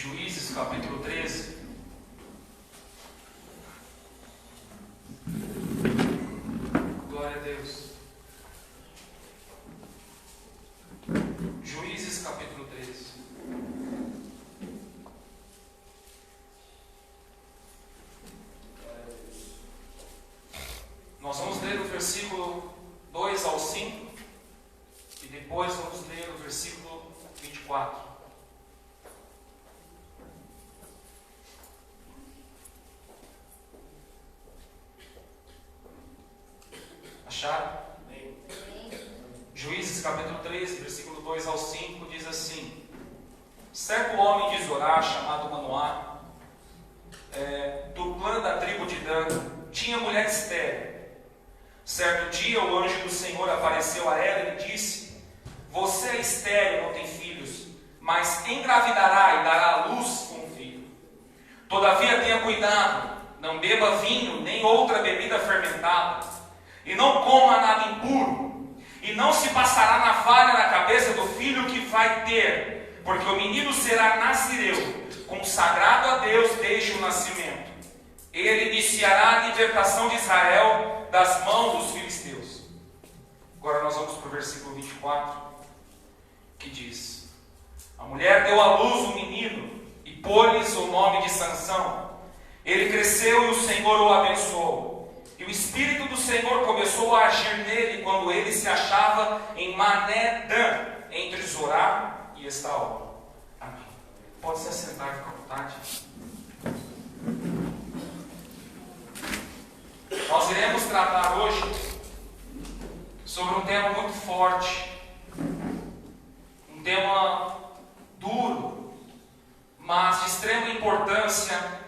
Juízes, capítulo 13. Glória a Deus. Juízes, capítulo 13. Nós vamos ler o versículo 2 ao 5 e depois vamos ler o versículo 24. Acharam? Juízes capítulo 13, versículo 2 ao 5 diz assim: certo homem de Zorá, chamado Manoá, do clã da tribo de Dan, tinha mulher estéril. Certo dia o anjo do Senhor apareceu a ela e disse: você é estéril, não tem filhos, mas engravidará e dará à luz um filho. Todavia tenha cuidado, não beba vinho nem outra bebida fermentada, e não coma nada impuro, e não se passará navalha na cabeça do filho que vai ter, porque o menino será nazireu, consagrado a Deus desde o nascimento. Ele iniciará a libertação de Israel das mãos dos filisteus. Agora nós vamos para o versículo 24, que diz: a mulher deu à luz um menino e pôs-lhes o nome de Sansão. Ele cresceu e o Senhor o abençoou. E o Espírito do Senhor começou a agir nele quando ele se achava em Mané-Dan, entre Zorá e Estaol. Amém. Pode se assentar e ficar à vontade. Nós iremos tratar hoje sobre um tema muito forte, um tema duro, mas de extrema importância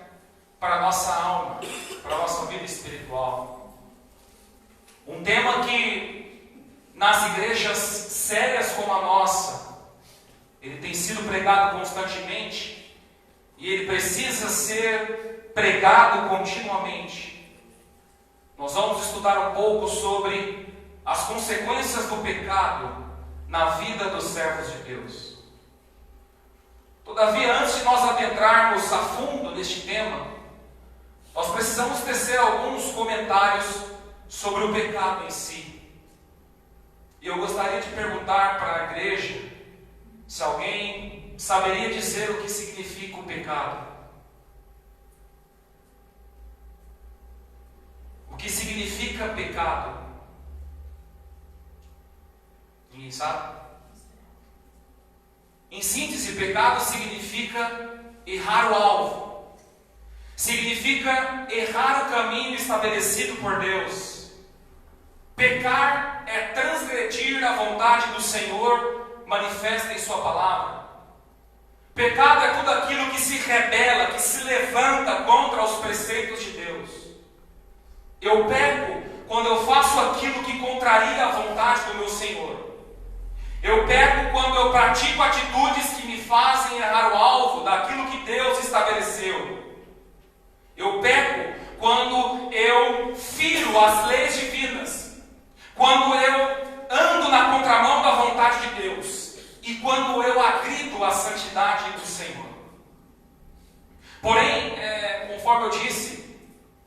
para a nossa alma, para a nossa vida espiritual. Um tema que nas igrejas sérias como a nossa, ele tem sido pregado constantemente e ele precisa ser pregado continuamente. Nós vamos estudar um pouco sobre as consequências do pecado na vida dos servos de Deus. Todavia, antes de nós adentrarmos a fundo neste tema, nós precisamos tecer alguns comentários sobre o pecado em si. E eu gostaria de perguntar para a igreja se alguém saberia dizer o que significa o pecado. O que significa pecado? Ninguém sabe? Em síntese, pecado significa errar o alvo. Significa errar o caminho estabelecido por Deus. Pecar é transgredir a vontade do Senhor manifesta em sua palavra. Pecado é tudo aquilo que se rebela, que se levanta contra os preceitos de Deus. Eu peco quando eu faço aquilo que contraria a vontade do meu Senhor. Eu peco quando eu pratico atitudes que me fazem errar o alvo daquilo que Deus estabeleceu. Eu peco quando eu firo as leis divinas, quando eu ando na contramão da vontade de Deus e quando eu agrido a santidade do Senhor. Porém, conforme eu disse,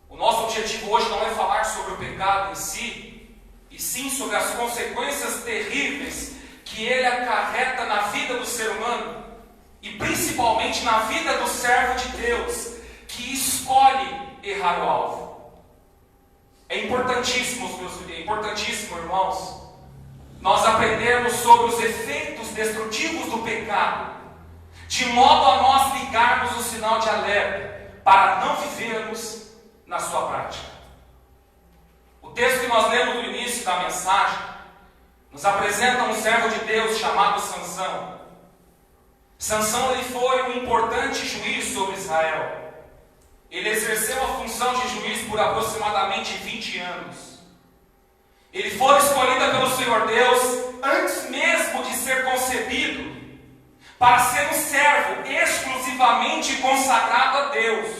o nosso objetivo hoje não é falar sobre o pecado em si, e sim sobre as consequências terríveis que ele acarreta na vida do ser humano, e principalmente na vida do servo de Deus, que escolhe errar o alvo. É importantíssimo, irmãos, nós aprendermos sobre os efeitos destrutivos do pecado, de modo a nós ligarmos o sinal de alerta, para não vivermos na sua prática. O texto que nós lemos no início da mensagem nos apresenta um servo de Deus chamado Sansão. Sansão, ele foi um importante juiz sobre Israel. Ele exerceu a função de juiz por aproximadamente 20 anos. Ele foi escolhido pelo Senhor Deus antes mesmo de ser concebido para ser um servo exclusivamente consagrado a Deus.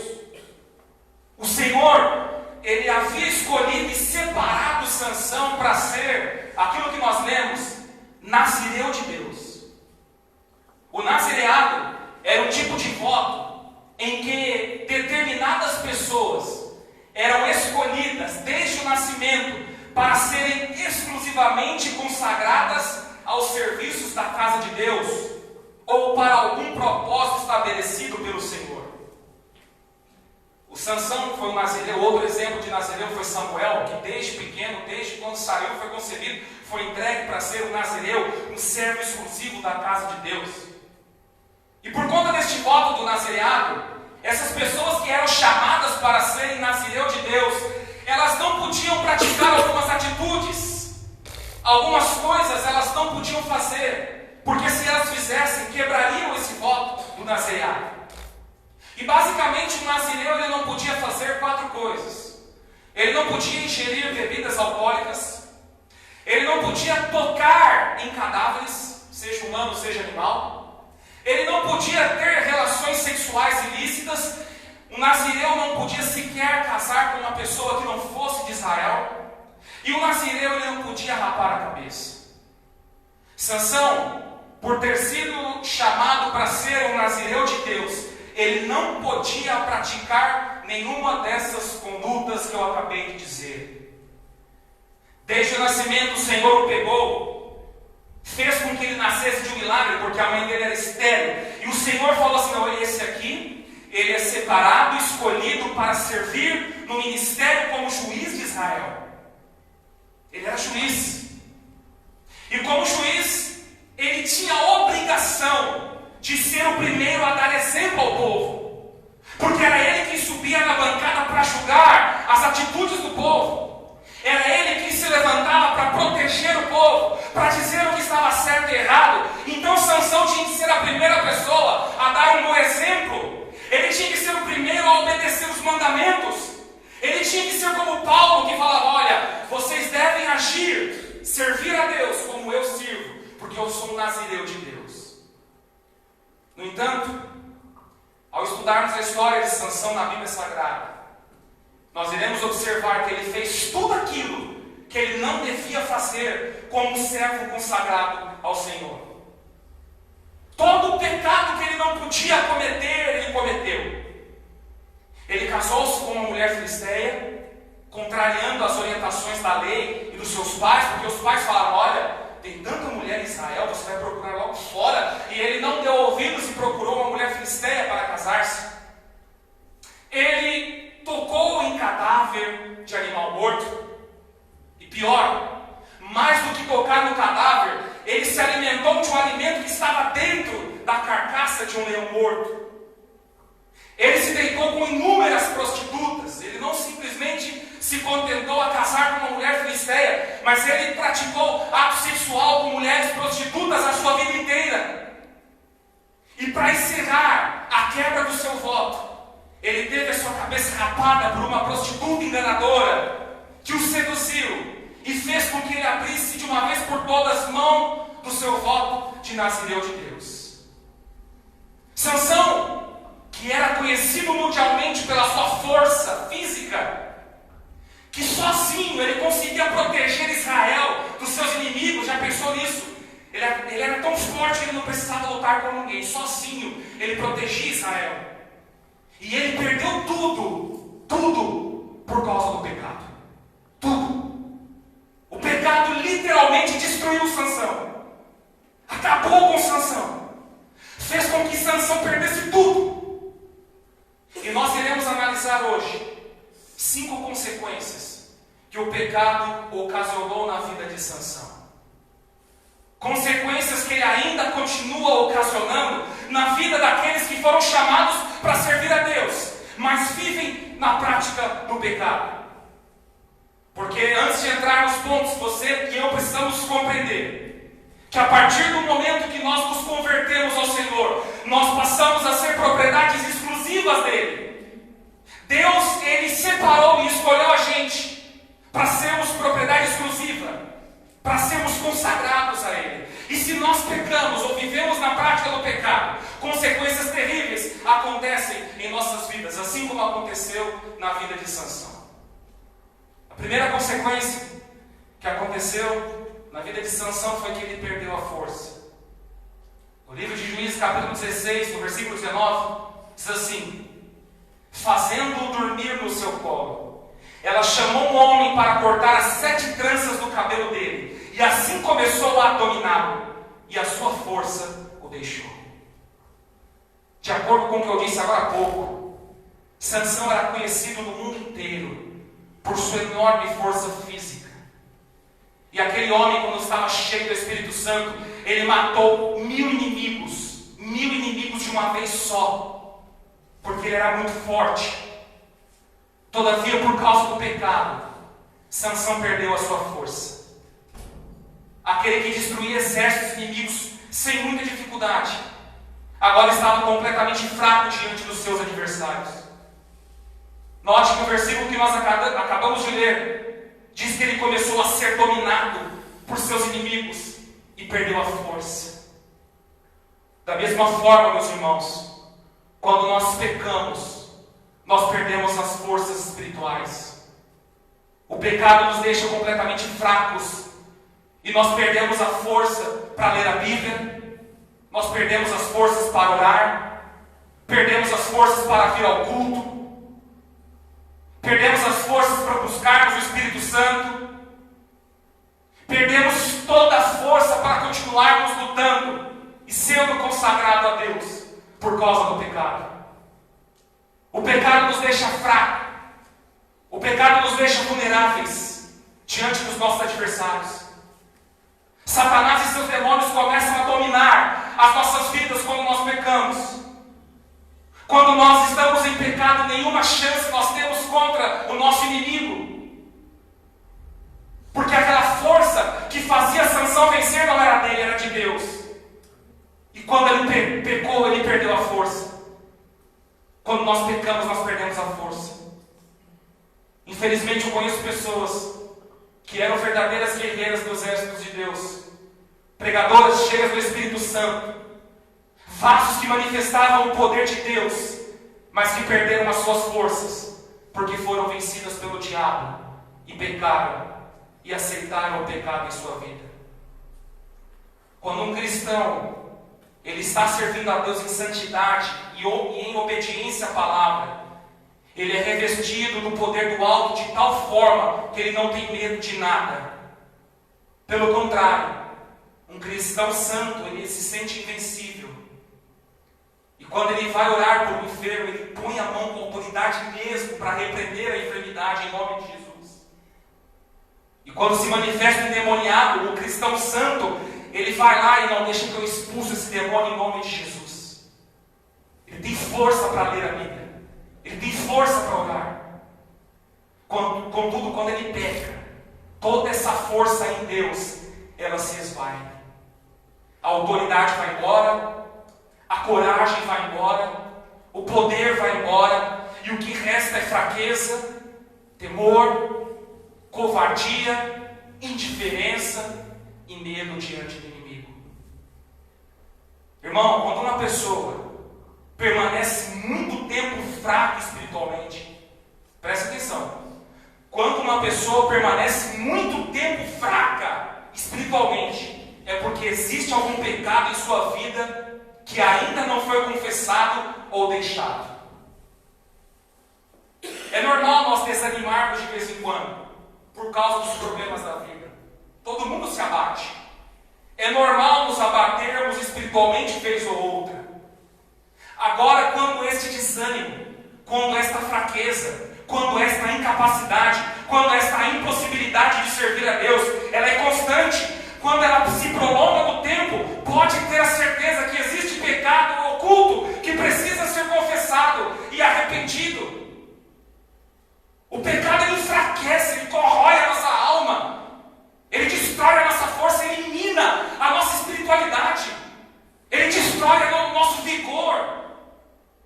O Senhor, ele havia escolhido e separado Sansão para ser aquilo que nós lemos, nazireu de Deus. O nazireado era um tipo de voto para serem exclusivamente consagradas aos serviços da casa de Deus, ou para algum propósito estabelecido pelo Senhor. O Sansão foi um nazireu. Outro exemplo de nazireu foi Samuel, que desde pequeno, desde quando saiu, foi concebido, foi entregue para ser um nazireu, um servo exclusivo da casa de Deus. E por conta deste voto do nazireado, essas pessoas que eram chamadas para serem nazireu de Deus, elas não podiam praticar algumas atitudes, algumas coisas elas não podiam fazer, porque se elas fizessem, quebrariam esse voto do nazireado. E basicamente o nazireu ele não podia fazer 4 coisas. Ele não podia ingerir bebidas alcoólicas, ele não podia tocar em cadáveres, seja humano, seja animal, ele não podia ter relações sexuais ilícitas, o nazireu não podia sequer casar com uma pessoa que não fosse de Israel, e o nazireu ele não podia rapar a cabeça. Sansão, por ter sido chamado para ser um nazireu de Deus, ele não podia praticar nenhuma dessas condutas que eu acabei de dizer. Desde o nascimento o Senhor o pegou, fez com que ele nascesse de um milagre, porque a mãe dele era estéril, e o Senhor falou assim: não, esse aqui, ele é separado, escolhido para servir no ministério como juiz de Israel. Ele era juiz, e como juiz ele tinha a obrigação de ser o primeiro a dar exemplo ao povo, porque era ele quem subia na bancada para julgar as atitudes do povo, era ele quem se levantava para proteger o povo, para dizer o que estava certo e errado. Então Sansão tinha que ser a primeira pessoa a dar um bom exemplo, ele tinha que ser o primeiro a obedecer os mandamentos, ele tinha que ser como Paulo, que falava: olha, vocês devem agir, servir a Deus como eu sirvo, porque eu sou um nazireu de Deus. No entanto, ao estudarmos a história de Sansão na Bíblia Sagrada, nós iremos observar que ele fez tudo aquilo que ele não devia fazer como servo consagrado ao Senhor. Todo o pecado que ele não podia cometer, ele cometeu. Ele casou-se com uma mulher filisteia, contrariando as orientações da lei e dos seus pais, porque os pais falaram: olha, tem tanta mulher em Israel, você vai procurar logo fora. E ele não deu ouvidos e procurou uma mulher filisteia para casar-se. Ele tocou em cadáver de animal morto. E pior, mais do que tocar no cadáver, ele se alimentou de um alimento que estava dentro da carcaça de um leão morto. Ele se deitou com inúmeras prostitutas. Ele não simplesmente se contentou a casar com uma mulher filisteia, mas ele praticou ato sexual com mulheres prostitutas a sua vida inteira. E para encerrar a quebra do seu voto, ele teve a sua cabeça rapada por uma prostituta enganadora que o seduziu e fez com que ele abrisse de uma vez por todas mão do seu voto de nazireu de Deus. Sansão, que era conhecido mundialmente pela sua força física, que sozinho ele conseguia proteger Israel dos seus inimigos. Já pensou nisso? Ele era tão forte que ele não precisava lutar com ninguém. Sozinho ele protegia Israel. E ele perdeu tudo por causa do pecado. Tudo. O pecado literalmente destruiu Sansão. Acabou com Sansão. Fez com que Sansão perdesse tudo. E nós iremos analisar hoje 5 consequências que o pecado ocasionou na vida de Sansão. Consequências que ele ainda continua ocasionando na vida daqueles que foram chamados para servir a Deus, mas vivem na prática do pecado. Porque antes de entrar nos pontos, você e eu precisamos compreender que a partir do momento que nós nos convertemos ao Senhor, nós passamos a ser propriedades exclusivas dele. Deus, ele separou e escolheu a gente para sermos propriedade exclusiva, para sermos consagrados a ele. E se nós pecamos ou vivemos na prática do pecado, consequências terríveis acontecem em nossas vidas, assim como aconteceu na vida de Sansão. A primeira consequência que aconteceu na vida de Sansão foi que ele perdeu a força. No livro de Juízes, capítulo 16, no versículo 19, diz assim: fazendo-o dormir no seu colo, ela chamou um homem para cortar as 7 tranças do cabelo dele, e assim começou a dominá-lo, e a sua força o deixou. De acordo com o que eu disse agora há pouco, Sansão era conhecido no mundo inteiro por sua enorme força física. E aquele homem, quando estava cheio do Espírito Santo, ele matou 1000 inimigos de uma vez só, porque ele era muito forte. Todavia, por causa do pecado, Sansão perdeu a sua força. Aquele que destruía exércitos inimigos sem muita dificuldade, agora estava completamente fraco diante dos seus adversários. Note que o versículo que nós acabamos de ler diz que ele começou a ser dominado por seus inimigos e perdeu a força. Da mesma forma, meus irmãos, quando nós pecamos, nós perdemos as forças espirituais. O pecado nos deixa completamente fracos e nós perdemos a força para ler a Bíblia, nós perdemos as forças para orar, perdemos as forças para vir ao culto, perdemos as forças para buscarmos o Espírito Santo, perdemos toda a força para continuarmos lutando e sendo consagrado a Deus por causa do pecado. O pecado nos deixa fracos, o pecado nos deixa vulneráveis diante dos nossos adversários. Satanás e seus demônios começam a dominar as nossas vidas quando nós pecamos. Quando nós estamos em pecado, nenhuma chance nós temos contra o nosso inimigo. Porque aquela força que fazia Sansão vencer não era dele, era de Deus. E quando ele pecou, ele perdeu a força. Quando nós pecamos, nós perdemos a força. Infelizmente, eu conheço pessoas que eram verdadeiras guerreiras do exército de Deus, pregadoras cheias do Espírito Santo, vasos que manifestavam o poder de Deus, mas que perderam as suas forças, porque foram vencidas pelo diabo, e pecaram, e aceitaram o pecado em sua vida. Quando um cristão, ele está servindo a Deus em santidade e em obediência à palavra, ele é revestido do poder do alto de tal forma que ele não tem medo de nada. Pelo contrário, um cristão santo, ele se sente invencível. E quando ele vai orar por um enfermo, ele põe a mão com autoridade mesmo para repreender a enfermidade em nome de Jesus. E quando se manifesta um endemoniado, o cristão santo, ele vai lá e não deixa que eu expulse esse demônio em nome de Jesus. Ele tem força para ler a Bíblia. Ele tem força para orar. Contudo, quando ele peca, toda essa força em Deus, ela se esvai. A autoridade vai embora, a coragem vai embora, o poder vai embora, e o que resta é fraqueza, temor, covardia, indiferença e medo diante do inimigo. Irmão, quando uma pessoa permanece muito tempo fraca espiritualmente, presta atenção, quando uma pessoa permanece muito tempo fraca espiritualmente, é porque existe algum pecado em sua vida que ainda não foi confessado ou deixado. É normal nós desanimarmos de vez em quando, por causa dos problemas da vida. Todo mundo se abate. É normal nos abatermos espiritualmente vez ou outra. Agora, quando este desânimo, quando esta fraqueza, quando esta incapacidade, quando esta impossibilidade de servir a Deus, ela é constante, quando ela se prolonga no tempo, pode ter a certeza que existe pecado oculto que precisa ser confessado e arrependido. O pecado, ele enfraquece, ele corrói a nossa alma, ele destrói a nossa força, ele elimina a nossa espiritualidade, ele destrói o nosso vigor,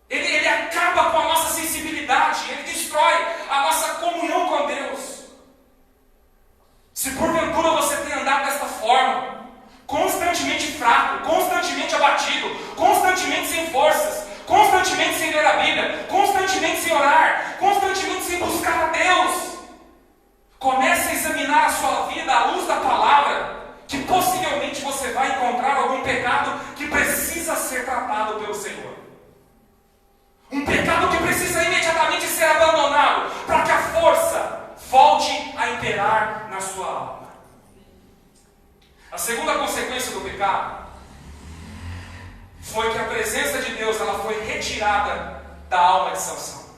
ele acaba com a nossa sensibilidade, ele destrói a nossa comunhão com Deus. Se porventura você tem andado desta forma, constantemente fraco, constantemente abatido, constantemente sem forças, constantemente sem ler a Bíblia, constantemente sem orar, constantemente sem buscar a Deus, comece a examinar a sua vida à luz da palavra, que possivelmente você vai encontrar algum pecado que precisa ser tratado pelo Senhor. Um pecado que precisa imediatamente ser abandonado, para que a força volte a imperar na sua alma. A segunda consequência do pecado foi que a presença de Deus ela foi retirada da alma de Sansão.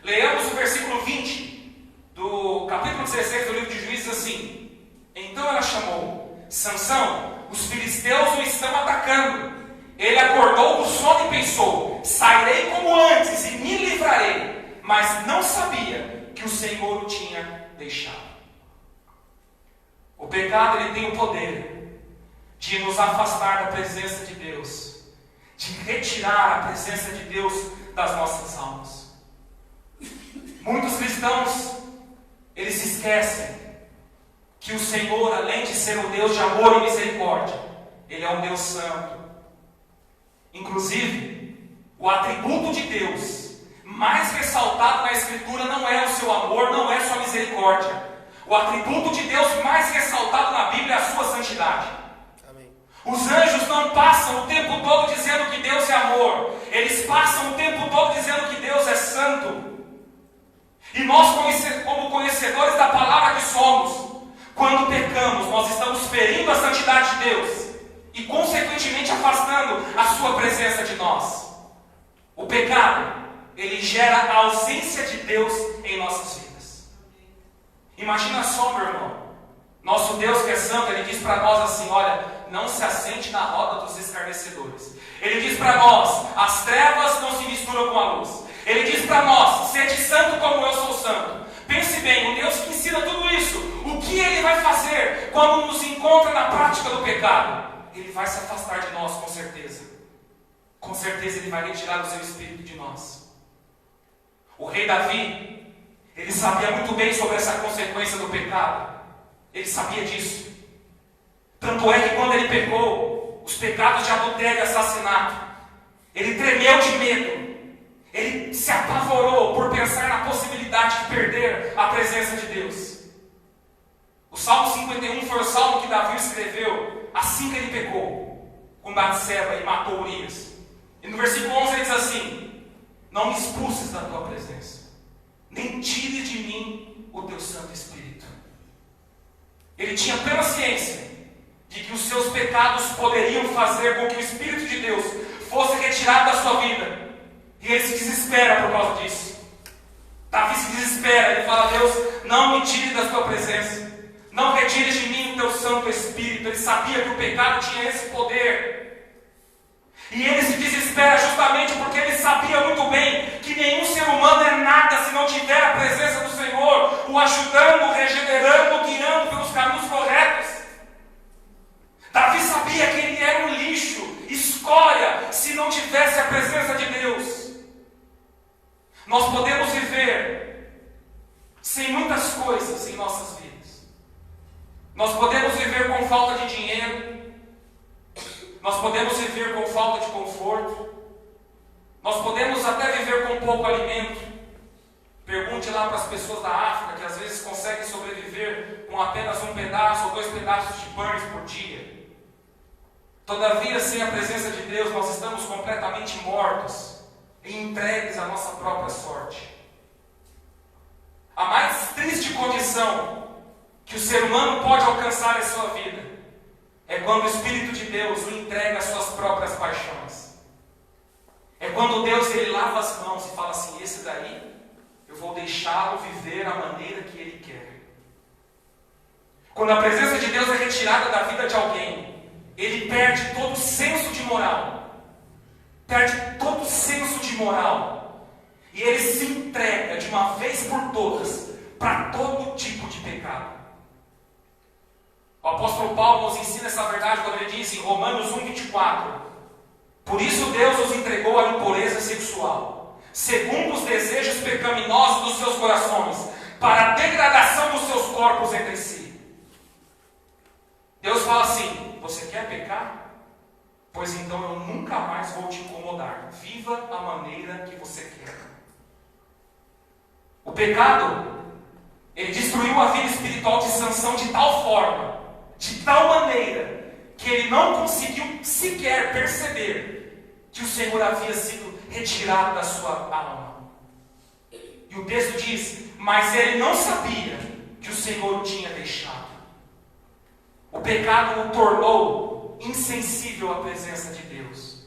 Leamos o versículo 20 do capítulo 16 do livro de Juízes assim: então ela chamou: Sansão, os filisteus o estão atacando. Ele acordou do sono e pensou: sairei como antes e me livrarei. Mas não sabia que o Senhor o tinha deixado. O pecado ele tem o poder de nos afastar da presença de Deus, de retirar a presença de Deus das nossas almas. Muitos cristãos, eles esquecem que o Senhor, além de ser um Deus de amor e misericórdia, Ele é um Deus santo. Inclusive, o atributo de Deus mais ressaltado na Escritura não é o seu amor, não é sua misericórdia. O atributo de Deus mais ressaltado na Bíblia é a sua santidade. Amém. Os anjos não passam o tempo todo dizendo que Deus é amor. Eles passam o tempo todo dizendo que Deus é santo. E nós, como conhecedores da palavra que somos, quando pecamos, nós estamos ferindo a santidade de Deus e, consequentemente, afastando a sua presença de nós. O pecado, ele gera a ausência de Deus em nossas vidas. Imagina só, meu irmão, nosso Deus que é santo, Ele diz para nós assim: olha, não se assente na roda dos escarnecedores. Ele diz para nós: as trevas não se misturam com a luz. Ele diz para nós: sede santo como eu sou santo. Pense bem, o Deus que ensina tudo isso, o que Ele vai fazer quando nos encontra na prática do pecado? Ele vai se afastar de nós, com certeza. Com certeza Ele vai retirar o seu espírito de nós. O rei Davi, ele sabia muito bem sobre essa consequência do pecado. Ele sabia disso. Tanto é que quando ele pecou, os pecados de adultério e assassinato, ele tremeu de medo. Ele se apavorou por pensar na possibilidade de perder a presença de Deus. O Salmo 51 foi o salmo que Davi escreveu assim que ele pecou com Batseba e matou Urias. E no versículo 11 ele diz assim: não me expulses da tua presença, nem tires de mim o teu Santo Espírito. Ele tinha plena ciência de que os seus pecados poderiam fazer com que o Espírito de Deus fosse retirado da sua vida. E ele se desespera por causa disso. Davi se desespera, ele fala: Deus, não me tire da tua presença, não retire de mim o teu Santo Espírito. Ele sabia que o pecado tinha esse poder. E ele se desespera justamente porque ele sabia muito bem que nenhum ser humano é nada se não tiver a presença do Senhor, o ajudando, regenerando, guiando pelos caminhos corretos. Davi sabia que ele era um lixo, escória, se não tivesse a presença de Deus. Nós podemos viver sem muitas coisas em nossas vidas. Nós podemos viver com falta de dinheiro. Nós podemos viver com falta de conforto. Nós podemos até viver com pouco alimento. Pergunte lá para as pessoas da África, que às vezes conseguem sobreviver com apenas um pedaço ou 2 pedaços de pães por dia. Todavia, sem a presença de Deus, nós estamos completamente mortos e entregues à nossa própria sorte. A mais triste condição que o ser humano pode alcançar em sua vida é quando o Espírito de Deus o entrega às suas próprias paixões. É quando Deus ele lava as mãos e fala assim: esse daí eu vou deixá-lo viver a maneira que ele quer. Quando a presença de Deus é retirada da vida de alguém, ele perde todo o senso de moral. Perde todo o senso de moral. E ele se entrega de uma vez por todas para todo tipo de pecado. O apóstolo Paulo nos ensina essa verdade quando ele diz em Romanos 1,24: por isso Deus os entregou à impureza sexual, segundo os desejos pecaminosos dos seus corações, para a degradação dos seus corpos entre si. Deus fala assim: você quer pecar? Pois então eu nunca mais vou te incomodar. Viva a maneira que você quer. O pecado, ele destruiu a vida espiritual de Sansão de tal forma, de tal maneira, que ele não conseguiu sequer perceber que o Senhor havia sido retirado da sua alma. E o texto diz: mas ele não sabia que o Senhor o tinha deixado. O pecado o tornou insensível à presença de Deus,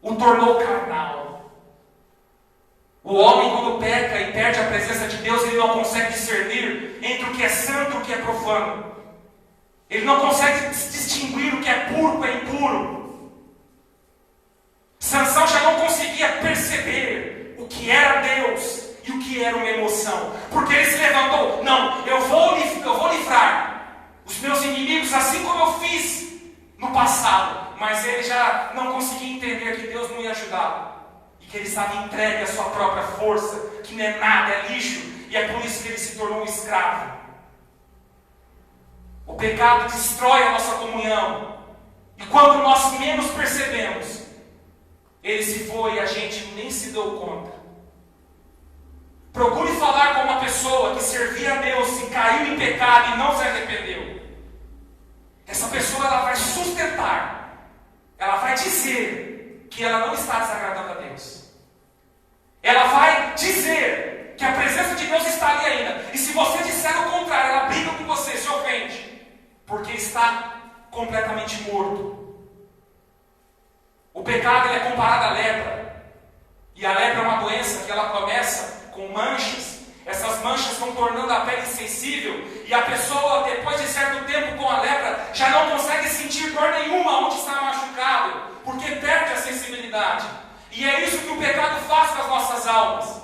o tornou carnal. O homem, quando peca e perde a presença de Deus, ele não consegue discernir entre o que é santo e o que é profano. Ele não consegue distinguir o que é puro e o que é impuro. Sansão já não conseguia perceber o que era Deus e o que era uma emoção, porque ele se levantou: não, eu vou livrar os meus inimigos assim como eu fiz no passado. Mas ele já não conseguia entender que Deus não ia ajudá-lo, e que ele estava entregue à sua própria força, que não é nada, é lixo, e é por isso que ele se tornou um escravo. O pecado destrói a nossa comunhão, e quando nós menos percebemos, ele se foi e a gente nem se deu conta. Procure falar com uma pessoa que servia a Deus e caiu em pecado e não se arrependeu. Essa pessoa, ela vai sustentar, ela vai dizer que ela não está desagradando a Deus. Ela vai dizer que a presença de Deus está ali ainda. E se você disser o contrário, ela briga com você, se ofende, porque está completamente morto. O pecado, ele é comparado à lepra. E a lepra é uma doença que ela começa com manchas. Essas manchas vão tornando a pele insensível, e a pessoa, depois de certo tempo com a lepra, já não consegue sentir dor nenhuma onde está machucado, porque perde a sensibilidade. E é isso que o pecado faz com as nossas almas.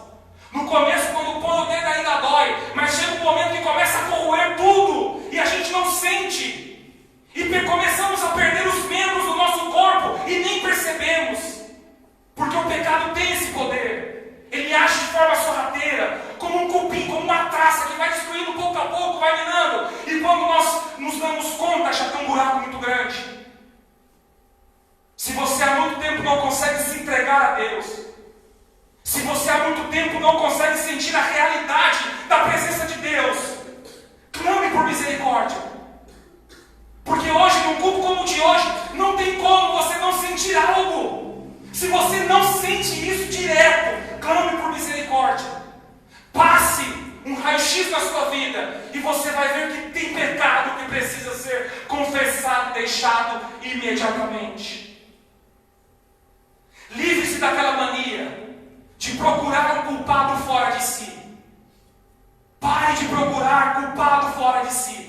No começo, quando põe o dedo, ainda dói, mas chega um momento que começa a corroer tudo, e a gente não sente, e começamos a perder os membros do nosso corpo, e nem percebemos, porque o pecado tem esse poder. Ele age de forma sorrateira, como um cupim, como uma traça que vai destruindo pouco a pouco, vai minando. E quando nós nos damos conta, já tem um buraco muito grande. Se você há muito tempo não consegue se entregar a Deus, se você há muito tempo não consegue sentir a realidade da presença de Deus, clame por misericórdia. Porque hoje, num culto como o de hoje, não tem como você não sentir algo. Se você não sente isso direto, clame por misericórdia. Passe um raio-x na sua vida e você vai ver que tem pecado que precisa ser confessado e deixado imediatamente. Livre-se daquela mania de procurar um culpado fora de si. Pare de procurar culpado fora de si.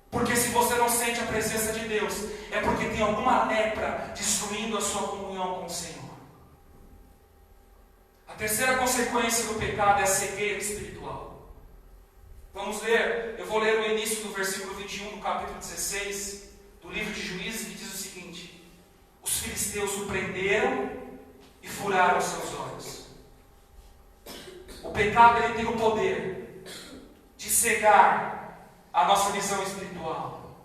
Porque se você não sente a presença de Deus, é porque tem alguma lepra destruindo a sua comunhão com o Senhor. A terceira consequência do pecado é a cegueira espiritual. Vamos ler, eu vou ler o início do versículo 21 do capítulo 16 do livro de Juízes, que diz o seguinte: os filisteus o prenderam e furaram os seus olhos. O pecado, ele tem o poder de cegar a nossa visão espiritual.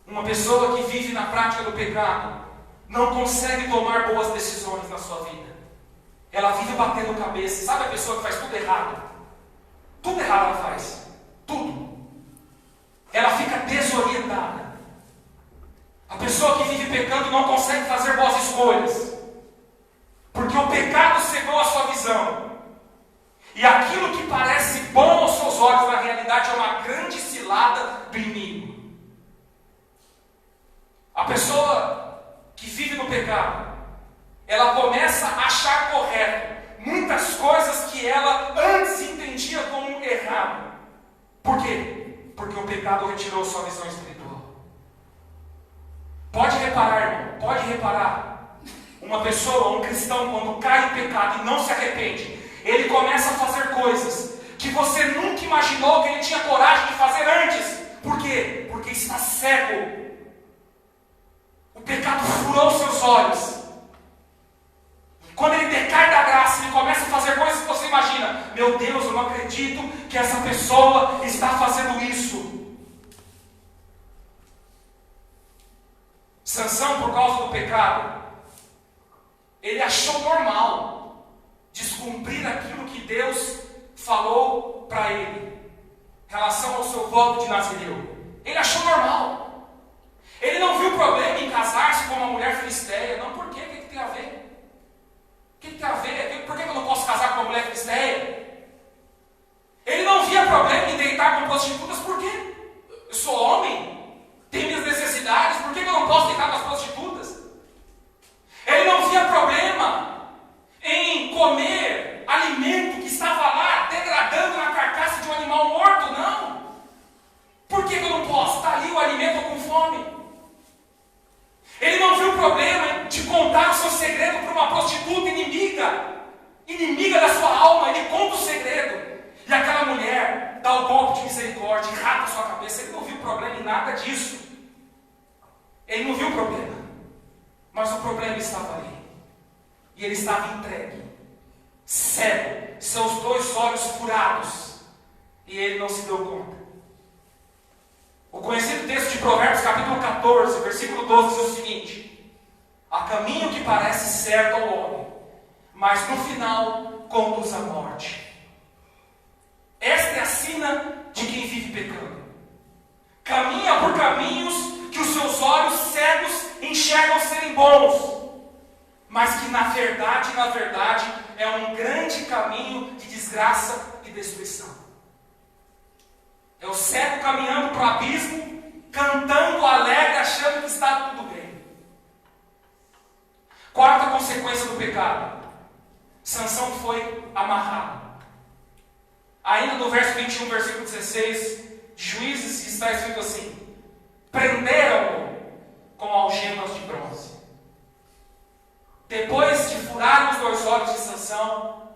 Uma pessoa que vive na prática do pecado não consegue tomar boas decisões na sua vida. Ela vive batendo cabeça. Sabe a pessoa que faz tudo errado? Tudo errado ela faz. Tudo. Ela fica desorientada. A pessoa que vive pecando não consegue fazer boas escolhas, porque o pecado cegou a sua visão. E aquilo que parece bom aos seus olhos, na realidade é uma grande cilada do inimigo. A pessoa que vive no pecado, ela começa a achar correto muitas coisas que ela antes entendia como errado. Por quê? Porque o pecado retirou sua visão espiritual. Pode reparar, irmão, pode reparar. Uma pessoa, um cristão, quando cai em pecado e não se arrepende, ele começa a fazer coisas que você nunca imaginou que ele tinha coragem de fazer antes. Por quê? Porque está cego. O pecado furou seus olhos. Quando ele decai da graça, ele começa a fazer coisas que você imagina: meu Deus, eu não acredito que essa pessoa está fazendo isso. Sansão, por causa do pecado, ele achou normal descumprir aquilo que Deus falou para ele em relação ao seu voto de Nazireu. Ele achou normal. Ele não viu problema em casar-se com uma mulher filisteia. Não, por quê? O que tem a ver? O que tem a ver? Por que eu não posso casar com uma mulher filisteia? inimiga da sua alma, ele conta o segredo. E aquela mulher dá o golpe de misericórdia e rapa a sua cabeça. Ele não viu problema em nada disso. Ele não viu o problema. Mas o problema estava ali. E ele estava entregue, cego, seus 2 olhos furados. E ele não se deu conta. O conhecido texto de Provérbios, capítulo 14, versículo 12, diz o seguinte: há caminho que parece certo ao homem, mas no final conduz à morte. Esta é a sina de quem vive pecando. Caminha por caminhos que os seus olhos cegos enxergam serem bons, mas que na verdade é um grande caminho de desgraça e destruição. É o cego caminhando para o abismo, cantando alegre, achando que está tudo bem. Quarta consequência do pecado: Sansão foi amarrado. Ainda no verso 21, versículo 16 de Juízes, está escrito assim: prenderam-no com algemas de bronze. Depois de furar os 2 olhos de Sansão,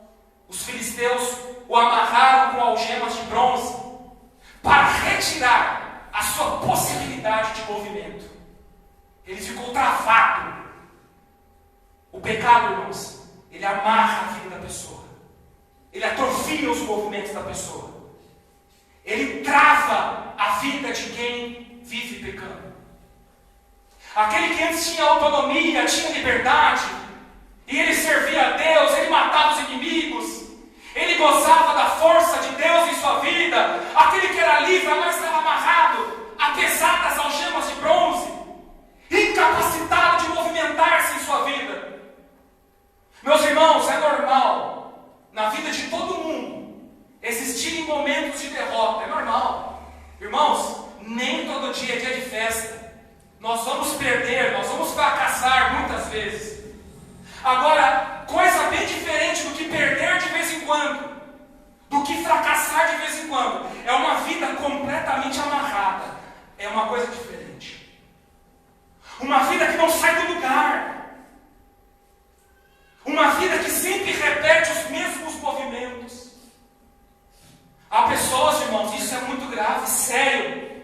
os filisteus o amarraram com algemas de bronze para retirar a sua possibilidade de movimento. Ele ficou travado. O pecado, irmãos, ele amarra a vida da pessoa. Ele atrofia os movimentos da pessoa. Ele trava a vida de quem vive pecando. Aquele que antes tinha autonomia, tinha liberdade, e ele servia a Deus, ele matava os inimigos, ele gozava da força de Deus em sua vida. Aquele que era livre, mas estava amarrado, apesar das algemas de bronze, incapacitado de movimentar-se em sua vida. Meus irmãos, é normal na vida de todo mundo existirem momentos de derrota. É normal. Irmãos, nem todo dia é dia de festa. Nós vamos perder, nós vamos fracassar muitas vezes. Agora, coisa bem diferente do que perder de vez em quando, do que fracassar de vez em quando, é uma vida completamente amarrada. É uma coisa diferente. Uma vida que não sai do lugar. Uma vida que sempre repete os mesmos movimentos. Há pessoas, irmãos, isso é muito grave, sério,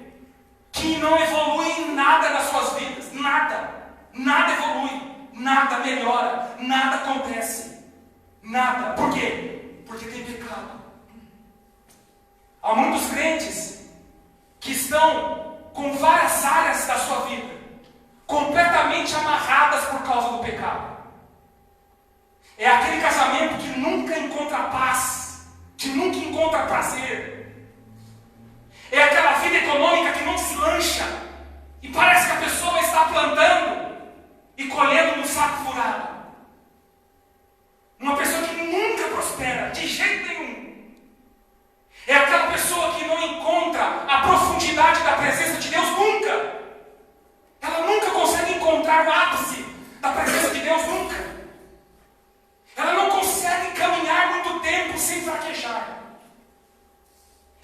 que não evoluem em nada nas suas vidas. Nada evolui. Nada melhora, nada acontece, nada. Por quê? Porque tem pecado. Há muitos crentes que estão com várias áreas da sua vida completamente amarradas por causa do pecado. É aquele casamento que nunca encontra paz, que nunca encontra prazer. É aquela vida econômica que não deslancha e parece que a pessoa está plantando e colhendo no saco furado. Uma pessoa que nunca prospera, de jeito nenhum. É aquela pessoa que não encontra a profundidade da presença de Deus nunca. Ela nunca consegue encontrar o ápice da presença de Deus nunca. Ela não consegue caminhar muito tempo sem fraquejar.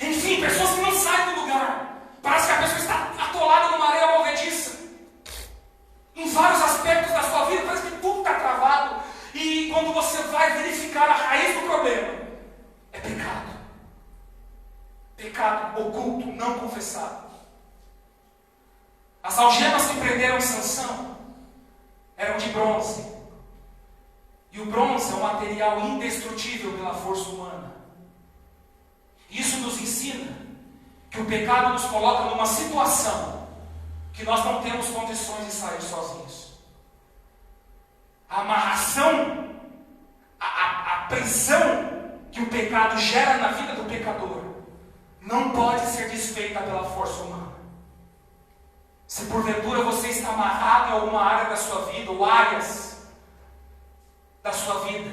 Enfim, pessoas que não saem do lugar. Parece que a pessoa está atolada numa areia movediça. Em vários aspectos da sua vida, parece que tudo está travado. E quando você vai verificar a raiz do problema, é pecado. Pecado oculto, não confessado. As algemas que prenderam Sansão eram de bronze. E o bronze é um material indestrutível pela força humana. Isso nos ensina que o pecado nos coloca numa situação que nós não temos condições de sair sozinhos. A amarração, a prisão que o pecado gera na vida do pecador não pode ser desfeita pela força humana. Se porventura você está amarrado em alguma área da sua vida, ou áreas da sua vida,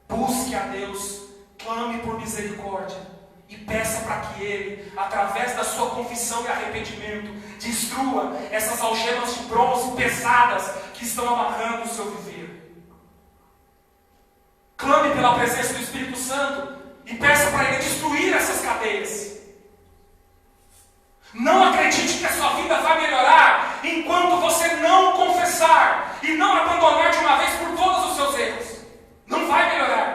busque a Deus, clame por misericórdia e peça para que Ele, através da sua confissão e arrependimento, destrua essas algemas de bronze pesadas que estão amarrando o seu viver. Clame pela presença do Espírito Santo e peça para Ele destruir essas cadeias. Não acredite que a sua vida vai melhorar enquanto você não confessar e não abandonar de uma vez por todos os seus erros. Não vai melhorar.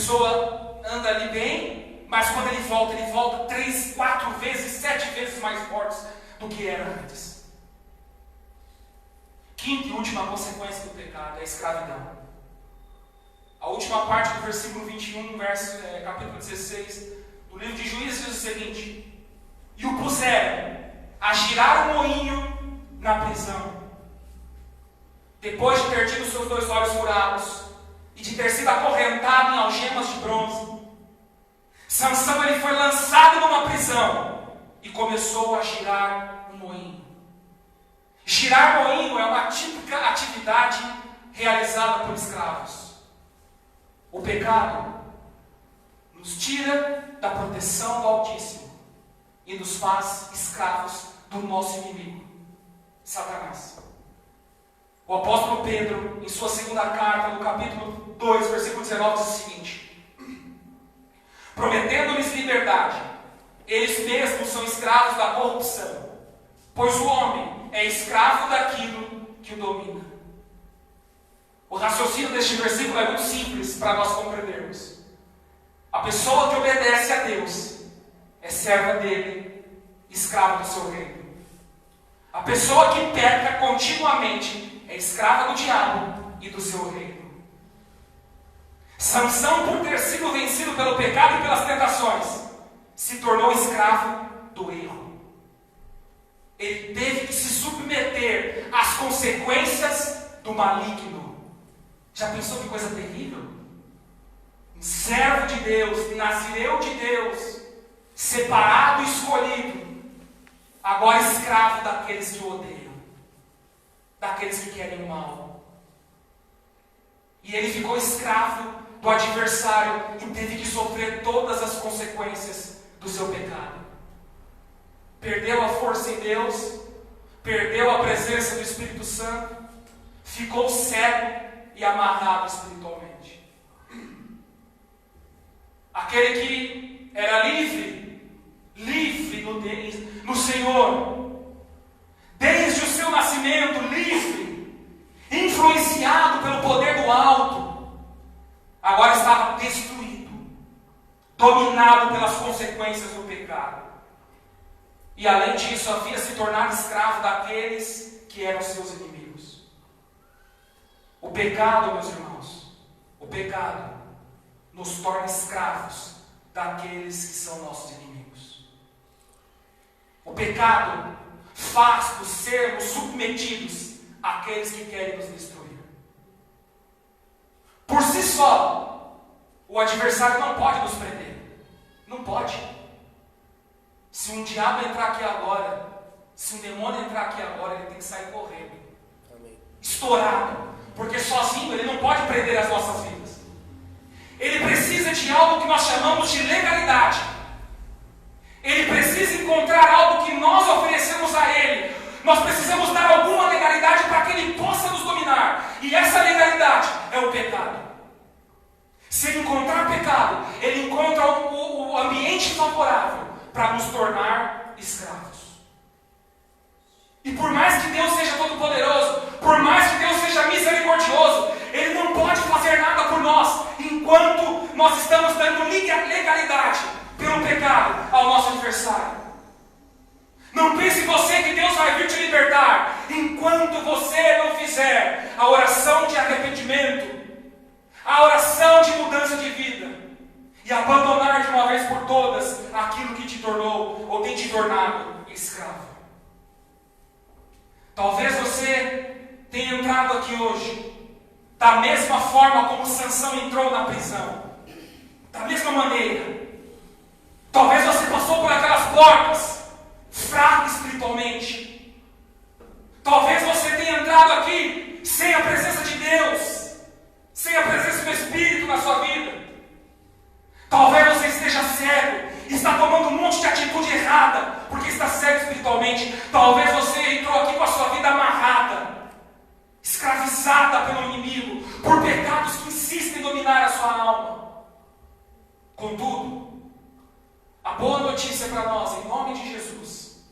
pessoa anda ali bem, mas quando ele volta 3, 4 vezes, 7 vezes mais forte do que era antes. Quinta e última consequência do pecado é a escravidão. A última parte do versículo 21, capítulo 16, do livro de Juízes diz o seguinte: e o puseram a girar o moinho na prisão, depois de ter tido seus 2 olhos furados e de ter sido acorrentado em algemas de bronze. Sansão ele foi lançado numa prisão e começou a girar um moinho. Girar moinho é uma típica atividade realizada por escravos. O pecado nos tira da proteção do Altíssimo e nos faz escravos do nosso inimigo, Satanás. O apóstolo Pedro, em sua segunda carta, no capítulo 2, versículo 19, diz o seguinte: prometendo-lhes liberdade, eles mesmos são escravos da corrupção, pois o homem é escravo daquilo que o domina. O raciocínio deste versículo é muito simples para nós compreendermos. A pessoa que obedece a Deus é serva dele, escrava do seu reino. A pessoa que peca continuamente é escrava do diabo e do seu reino. Sansão, por ter sido vencido pelo pecado e pelas tentações, se tornou escravo do erro. Ele teve que se submeter às consequências do maligno. Já pensou que coisa terrível? Um servo de Deus, nazireu de Deus, separado e escolhido, agora escravo daqueles que o odeiam, daqueles que querem o mal. E ele ficou escravo do adversário e teve que sofrer todas as consequências do seu pecado. Perdeu a força em Deus, perdeu a presença do Espírito Santo, ficou cego e amarrado espiritualmente. Aquele que era livre no Senhor, desde o seu nascimento, livre, influenciado pelo poder do alto, agora estava destruído, dominado pelas consequências do pecado. E além disso, havia se tornado escravo daqueles que eram seus inimigos. O pecado, meus irmãos, o pecado nos torna escravos daqueles que são nossos inimigos. O pecado faz-nos sermos submetidos àqueles que querem nos destruir. Por si só, o adversário não pode nos prender. Não pode. Se um diabo entrar aqui agora, se um demônio entrar aqui agora, ele tem que sair correndo. Amém. Estourado. Porque sozinho ele não pode prender as nossas vidas. Ele precisa de algo que nós chamamos de legalidade. Ele precisa encontrar algo que nós oferecemos a ele. Nós precisamos dar alguma legalidade para que ele possa nos dominar. E essa legalidade é o pecado. Se ele encontrar pecado, ele encontra o ambiente favorável para nos tornar escravos. E por mais que Deus seja todo-poderoso, por mais que Deus seja misericordioso, Ele não pode fazer nada por nós enquanto nós estamos dando legalidade pelo pecado ao nosso adversário. Não pense você que Deus vai vir te libertar enquanto você não fizer a oração de arrependimento, a oração de mudança de vida e abandonar de uma vez por todas aquilo que te tornou ou tem te tornado escravo. Talvez você tenha entrado aqui hoje da mesma forma como Sansão entrou na prisão, da mesma maneira. Talvez você passou por aquelas portas fraco espiritualmente. Talvez você tenha entrado aqui sem a presença de Deus, sem a presença do Espírito na sua vida. Talvez você esteja cego, está tomando um monte de atitude errada, porque está cego espiritualmente. Talvez você entrou aqui com a sua vida amarrada, escravizada pelo inimigo, por pecados que insistem em dominar a sua alma. Contudo, a boa notícia para nós, em nome de Jesus,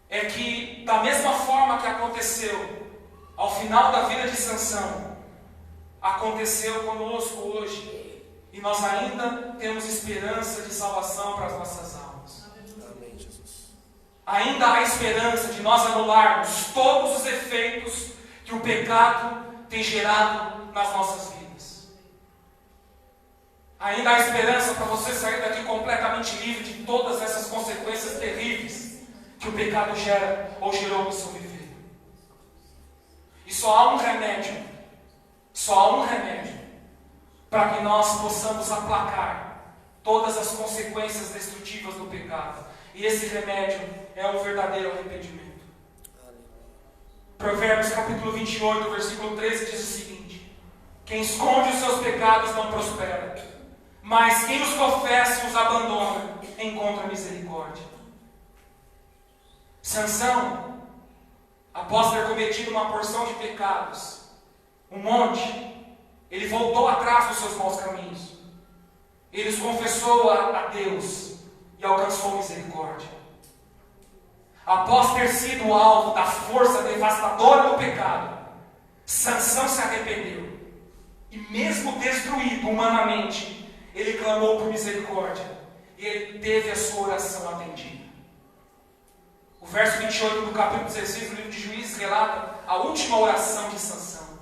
é que da mesma forma que aconteceu ao final da vida de Sansão, aconteceu conosco hoje. E nós ainda temos esperança de salvação para as nossas almas. Amém, Jesus. Ainda há esperança de nós anularmos todos os efeitos que o pecado tem gerado nas nossas vidas. Ainda há esperança para você sair daqui completamente livre de todas essas consequências terríveis que o pecado gera ou gerou no seu viver. E só há um remédio para que nós possamos aplacar todas as consequências destrutivas do pecado. E esse remédio é um verdadeiro arrependimento. Provérbios capítulo 28, versículo 13 diz o seguinte: quem esconde os seus pecados não prospera, mas quem os confessa e os abandona encontra misericórdia. Sansão, após ter cometido uma porção de pecados, um monte, ele voltou atrás dos seus maus caminhos. Ele os confessou a Deus e alcançou misericórdia. Após ter sido alvo da força devastadora do pecado, Sansão se arrependeu. E mesmo destruído humanamente, ele clamou por misericórdia. E ele teve a sua oração atendida. O verso 28 do capítulo 16 do livro de Juízes relata a última oração de Sansão.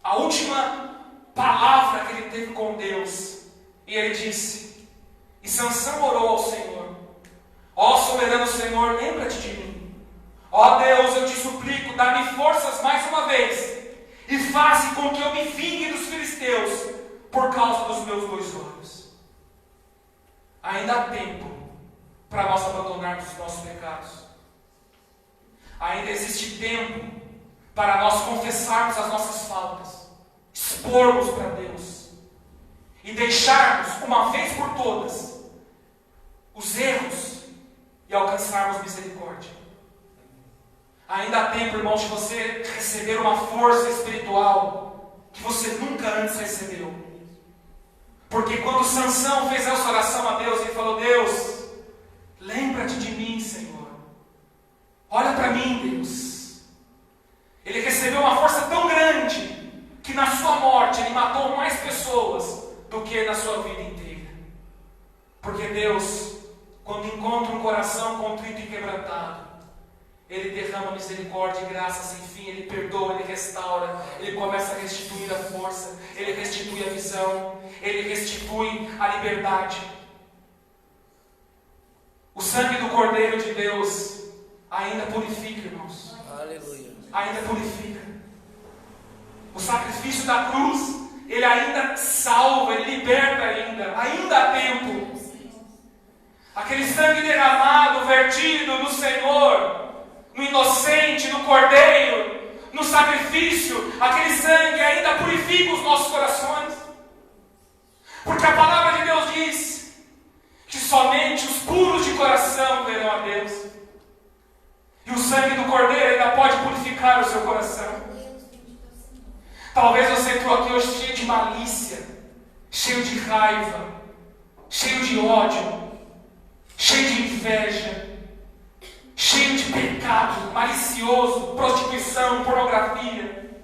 A última palavra que ele teve com Deus. E ele disse, e Sansão orou ao Senhor: ó soberano Senhor, lembra-te de mim. Ó Deus, eu te suplico, dá-me forças mais uma vez, e faze com que eu me vingue dos filisteus, por causa dos meus 2 olhos. Ainda há tempo para nós abandonarmos os nossos pecados. Ainda existe tempo para nós confessarmos as nossas faltas, expormos para Deus e deixarmos, uma vez por todas, os erros e alcançarmos misericórdia. Ainda há tempo, irmãos, de você receber uma força espiritual que você nunca antes recebeu. Porque quando Sansão fez essa oração a Deus, ele falou: Deus, lembra-te de mim, Senhor. Olha para mim, Deus. Ele recebeu uma força tão grande que na sua morte ele matou mais pessoas do que na sua vida inteira. Porque Deus, quando encontra um coração contrito e quebrantado, Ele derrama misericórdia e graça sem fim. Ele perdoa, Ele restaura, Ele começa a restituir a força, Ele restitui a visão, Ele restitui a liberdade. O sangue do Cordeiro de Deus ainda purifica, irmãos. Aleluia. Ainda purifica. O sacrifício da cruz, ele ainda salva, ele liberta ainda há tempo. Aquele sangue derramado, vertido no Senhor, no inocente, no Cordeiro, no sacrifício, aquele sangue ainda purifica os nossos corações. Porque a palavra de Deus diz que somente os puros de coração verão a Deus. E o sangue do Cordeiro ainda pode purificar o seu coração. Talvez você entrou aqui hoje cheio de malícia, cheio de raiva, cheio de ódio, cheio de inveja, cheio de pecado, malicioso, prostituição, pornografia.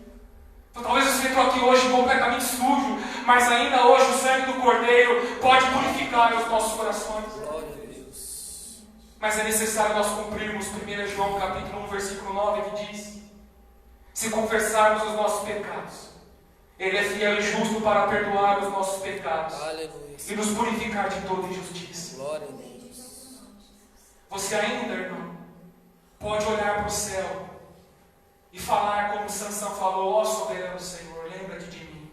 Então, talvez você entrou aqui hoje completamente sujo, mas ainda hoje o sangue do Cordeiro pode purificar os nossos corações. Glória a Deus. Mas é necessário nós cumprirmos 1 João capítulo 1, versículo 9, que diz: se confessarmos os nossos pecados, Ele é fiel e justo para perdoar os nossos pecados. Aleluia. E nos purificar de toda injustiça. Glória a Deus. Você ainda, irmão, pode olhar para o céu e falar como Sansão falou: ó soberano Senhor, lembra-te de mim.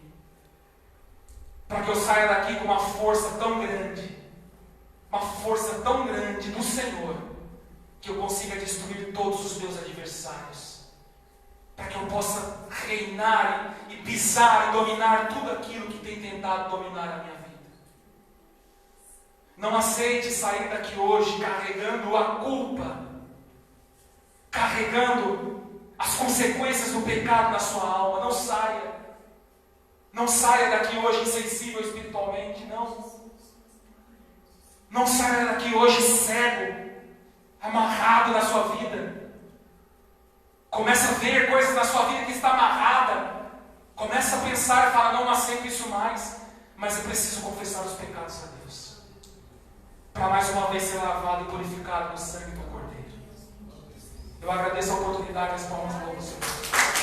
Para que eu saia daqui com uma força tão grande do Senhor, que eu consiga destruir todos os meus adversários. Para que eu possa reinar e pisar e dominar tudo aquilo que tem tentado dominar a minha vida. Não aceite sair daqui hoje carregando a culpa, carregando as consequências do pecado na sua alma. Não saia. Não saia daqui hoje insensível espiritualmente, não. Não saia daqui hoje cego, amarrado na sua vida. Começa a ver coisas na sua vida que está amarrada. Começa a pensar e falar: não aceito isso mais. Mas eu preciso confessar os pecados a Deus, para mais uma vez ser lavado e purificado no sangue do Cordeiro. Eu agradeço a oportunidade, as palmas do Senhor.